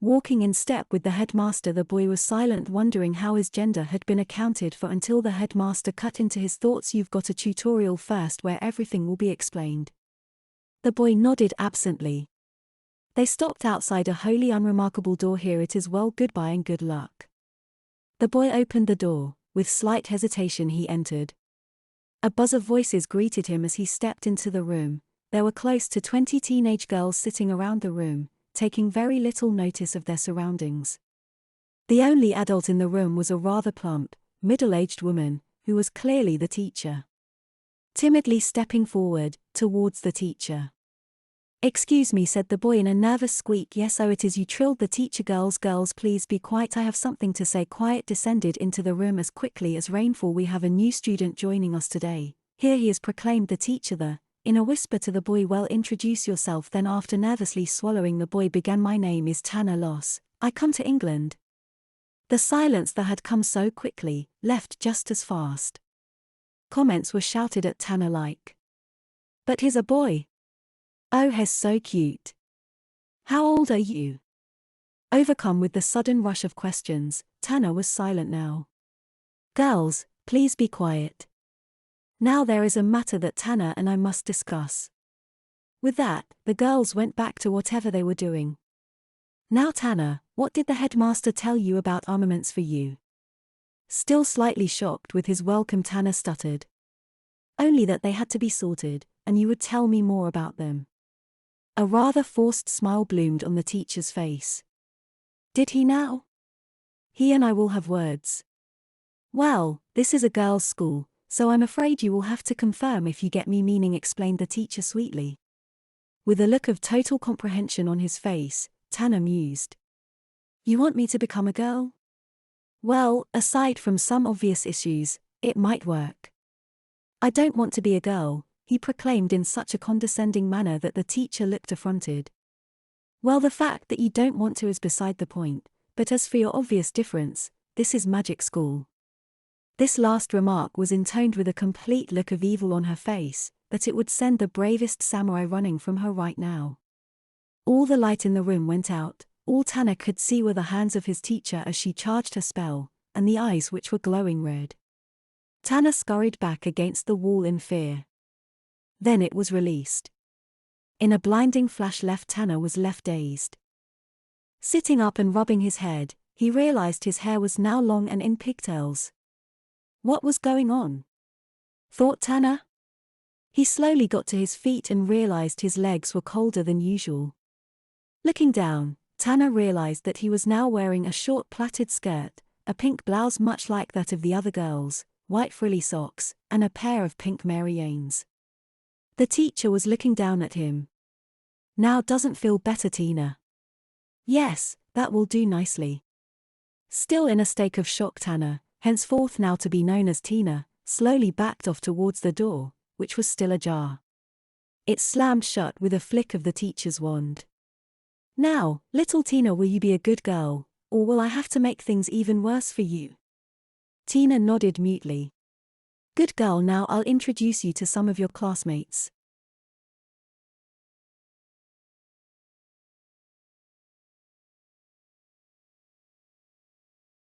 Walking in step with the headmaster, the boy was silent, wondering how his gender had been accounted for until the headmaster cut into his thoughts. You've got a tutorial first where everything will be explained. The boy nodded absently. They stopped outside a wholly unremarkable door. Here it is. Well, goodbye and good luck. The boy opened the door. With slight hesitation he entered. A buzz of voices greeted him as he stepped into the room. There were close to 20 teenage girls sitting around the room, taking very little notice of their surroundings. The only adult in the room was a rather plump, middle-aged woman, who was clearly the teacher. Timidly stepping forward, towards the teacher. "Excuse me," said the boy in a nervous squeak. "Yes, oh it is you," trilled the teacher. Girls, please be quiet, I have something to say." Quiet descended into the room as quickly as rainfall. "We have a new student joining us today. Here he is," proclaimed the teacher in a whisper to the boy. "Well, introduce yourself then." After nervously swallowing, the boy began. "My name is Tanner Loss. I come to England." The silence that had come so quickly left just as fast. Comments were shouted at Tanner like, "But he's a boy. Oh, he's so cute. How old are you?" Overcome with the sudden rush of questions, Tanner was silent now. "Girls, please be quiet. Now there is a matter that Tanner and I must discuss." With that, the girls went back to whatever they were doing. "Now Tanner, what did the headmaster tell you about armaments for you?" Still slightly shocked with his welcome, Tanner stuttered. "Only that they had to be sorted, and you would tell me more about them." A rather forced smile bloomed on the teacher's face. "Did he now? He and I will have words." "Well, this is a girls' school, so I'm afraid you will have to confirm if you get me," explained the teacher sweetly. With a look of total comprehension on his face, Tanner mused. "You want me to become a girl? Well, aside from some obvious issues, it might work." "I don't want to be a girl," he proclaimed in such a condescending manner that the teacher looked affronted. "Well, the fact that you don't want to is beside the point, but as for your obvious difference, this is Magic School." This last remark was intoned with a complete look of evil on her face, that it would send the bravest samurai running from her right now. All the light in the room went out. All Tanner could see were the hands of his teacher as she charged her spell, and the eyes which were glowing red. Tanner scurried back against the wall in fear. Then it was released. In a blinding flash, Tanner was left dazed. Sitting up and rubbing his head, he realized his hair was now long and in pigtails. What was going on? Thought Tanner. He slowly got to his feet and realized his legs were colder than usual. Looking down, Tanner realized that he was now wearing a short plaited skirt, a pink blouse much like that of the other girls, white frilly socks, and a pair of pink Mary Janes. The teacher was looking down at him. "Now doesn't feel better, Tina?" "Yes, that will do nicely." Still in a state of shock, Tanner, henceforth now to be known as Tina, slowly backed off towards the door, which was still ajar. It slammed shut with a flick of the teacher's wand. "Now, little Tina, will you be a good girl, or will I have to make things even worse for you?" Tina nodded mutely. "Good girl. Now I'll introduce you to some of your classmates."